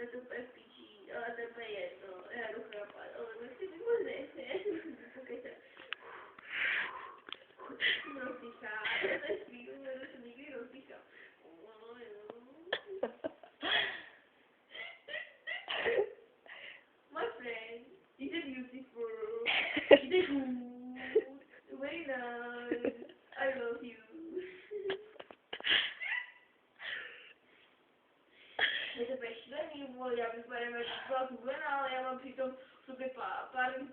je to úplně v pičí, ale to je úplně jedno, já jdu chrapat, ale nechci mi moc nechce, pokejte. Rozdychá, to je chvíli, že se nikdy rozdychá. My friend, you did beautiful, you did good, very nice, I love you. Je to šílený, já bych byla zhulená, ale já mám přitom v sobě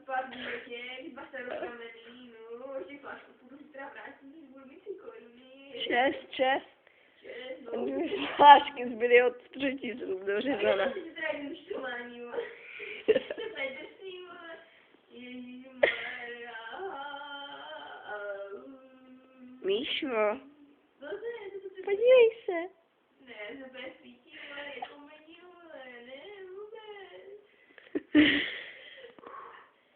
pár důležek, basa rozkamený, no, ještě flašku půjdu zítra vrátit, budu mít 3 koruny. 6, no. 2 Flášky zbyly od 3. do řezana. A já si teda jdu štování, jo. To je drsný, jo. Ježišmarja. Míšo, Co to je? podívej se. Ne, to bude svítí, ale jako mení, ale ne, vůbec.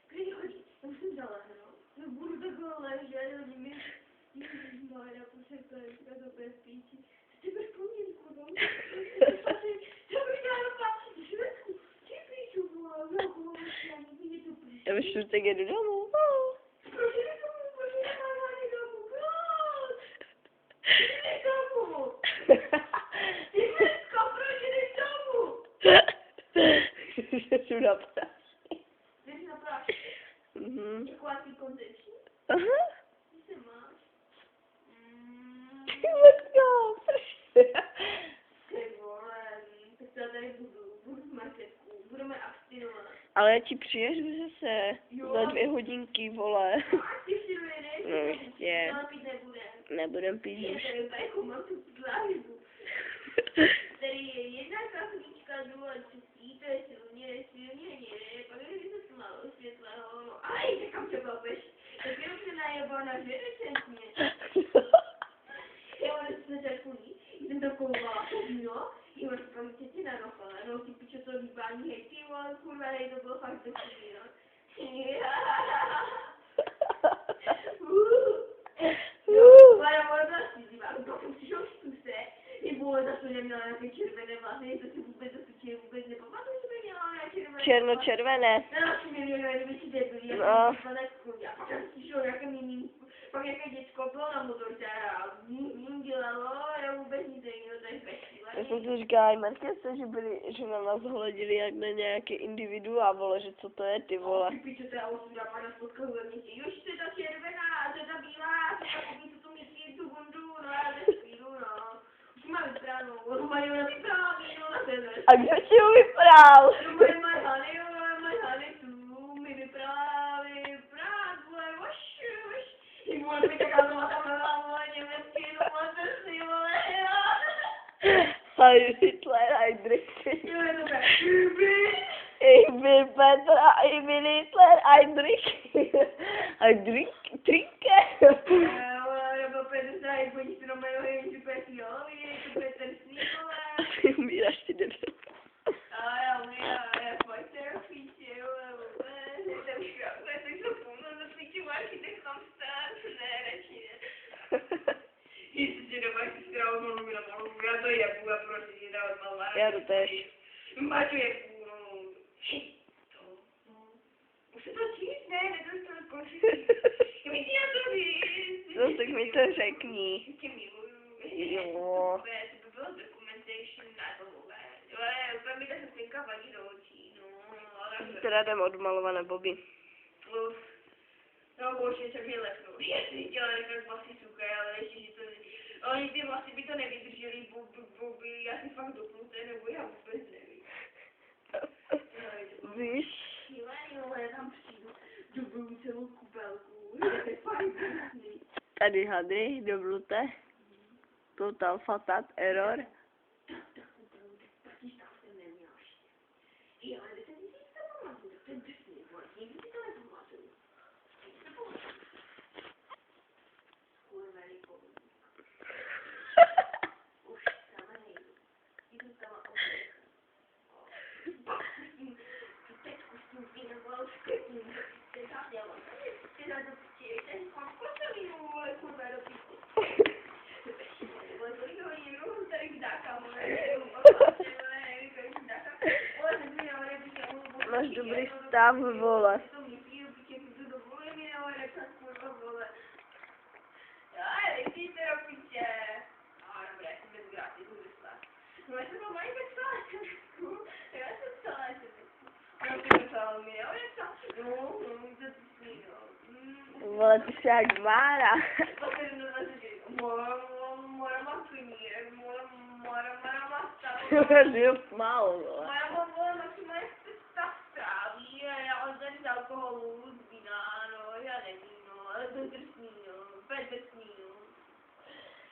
Kde chodí? Já musím zalehnout. No budu takhle ležet, hodí mi. Ježišmarja, počekaj, já to bude svítí. Ty budeš pomínku, no? Já ve čtvrtek jedu domů. Proč jde domů? Proč jde normálně domů? Proč? Jde domů! Ty Vesko, proč jdeš domů? Jdu na práci. Jdeš na práci? Jako aký koncepční? Aha. Ty se máš? Ty Vesko, prostě. Ty vole, tak já tady budu v marketku, budeme abstinovat. Ale já ti přijedu zase za 2 hodinky, vole. A ty si dojedeš? No ještě. Ale pít nebudem. Nebudem pít už. Je to jako mám tu zálibu. Tady je jedna kahvíčka, druhá třetí, to je silně, ne, pak je to tmalo, světlého, no a jde kam se babeš, tak jenom se najebaná, že recentně. Já mám na začátku jsem to kouvala, to víno, jo, říkám, že tě nanochala, no ty pičo to líbání, hej ty vole, kurva, hej, to bylo fakt takový, no. Moja možná si dívá, pokud přišel štuse, nebo zase neměla nějaké červené vlasy, to si vůbec nepamatuju, že by měla nějaké červené. Černočervené. No, to mi měla, kdyby si debil, já jsem vypadla jak kudě, a pak jsem slyšel nějaké mimínku, pak nějaké děcko bylo na motorce a dělalo, já vůbec nic nevěděl, to je peštíle. Já jsem to říkala i Markéce, že na nás hledili jak na nějaké individua, vole, že co to je, ty vole. Ty piče, to já osuda, pana spotkal ve městě, jož, to je ta červená, to je ta bílá, to je ta kupí, co tu myslí, tu bundu, no já bez chvílu, no. Už má vypránou, ono mají ona vyprává víno na tebe. A kdo ti ho vyprál? No moje Hany tu mi vypráví, vole, vaš. I vole, mi taká zlatá, vole, německý, no mateři, vole, Heil Hitler, Heinrich. jo, je to tak, Ich bin Petra, ich bin Hitler, Heinrich. Heinrich, trinke. Já byl Petr Zdraj, chodí si do mého jenži Petr, jo, je to Petr Sný, vole. Ty umíráš, ty debil. A já umírám, já fakt terapíče, vole, to už krásné, tak jsem půlno za svítím architekt tam stát, ne, radši ne. Jestli doma si strávou malu, já to jebu, já prostě si dávat malá. Já to tež. Maťu jebu, no. Už se to číst, ne, nedostal končit. Mi ti na to říct. No tak mi to řekni. Tě miluju. Jo. To by bylo documentation na to vůbec. Jo, ale úplně mi ta sesminka vadí do očí, no. Ale Teda jdem odmalované Bobby. no bože, co mě lepnou. Já si chtěla nechat vlasy suché, ale ještě, že to ale ty vlasy by to nevydržely, Bobby, já si fakt dopnuté, nebo já vůbec nevím. Víš? Šílený, ale já tam přijdu, dobuju celou kupelku, je to fakt krásný. Tady hadry, dobluté. Total fatat, error. Tak jsem neměla ještě. Jo, ale ty si to pamatuju, tak to je drsný, vole, nikdy si to nepamatuju. Kurva, nejpovědný. Už sama nejdu. Jdu sama oddech. Teď s tím vínem, vole, už květím, že ty zadělám. Ty za to piči, ten mám kotelinu, vole, kurva, do piči. Vole, kolik hodin, tady vdáka, vole, vole, nevím, kolik vdáka. máš dobrý stav, vole. To myslí, protože to dovoluje mi, ale nechat kurva, vole. Já, nechci to do piče. Dobré, já jsem bez gráty, to vyslát. No, já jsem to mají bezplat, já jsem celá, já jsem bezplat, mi, jo, jak to, to ty sní, no. Vole, ty jsi jak Mára. Moja makynír, moja masta. Jsi málo, vole. Moja mama maximálně stav stráví, já on tady z alkoholu, z vína, no, já nevím, no, ale to je drsný, no, úplně drsný, no.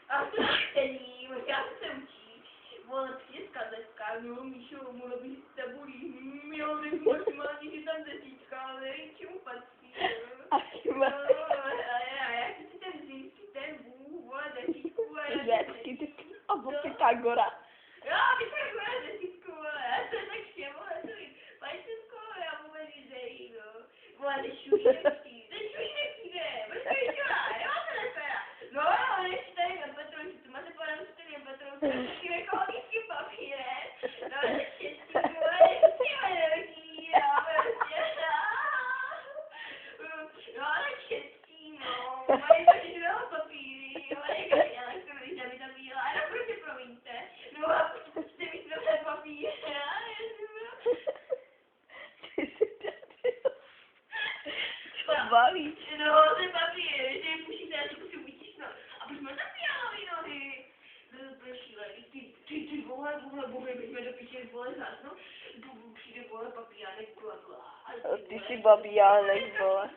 A to čtení, já se učí, vole, přijde zkazetka, no, Míšo, mohla bych s tabulí, jo, nevím, maximálně, že tam desítka, ale nevím, čemu patří, no. A jak si ten zimský, ten Bůh, vole, desítku, a já Řecky, ty abo Pythagora. jo, Pythagora desítku, vole, já to je tak vše, vole, to je Pajčensko, já vůbec nejdej, no. Vole, nešují nepřijde, počkej, čura, nemá se neféra. No, než tady na Petrouši, tu máte pana tady na Petrouši, taky ekologický papírek, no, neštěstí, vole, neštěstí, nevadí, já prostě, no, neštěstí, no, mají to živého papíry, jo, jak to když tam je ta bílá, no, prostě promiňte, no, a počkejte mi své papíry, Ty jsi debil. Co balíš? no, ten papír, že musíte, já to musím vytisknout. A proč máte fialový nohy? To je šílený, ty vole, bychom do píče, vole, zásnou, přijde, vole, papíránek, bla. Ty jsi babíjánek, vole.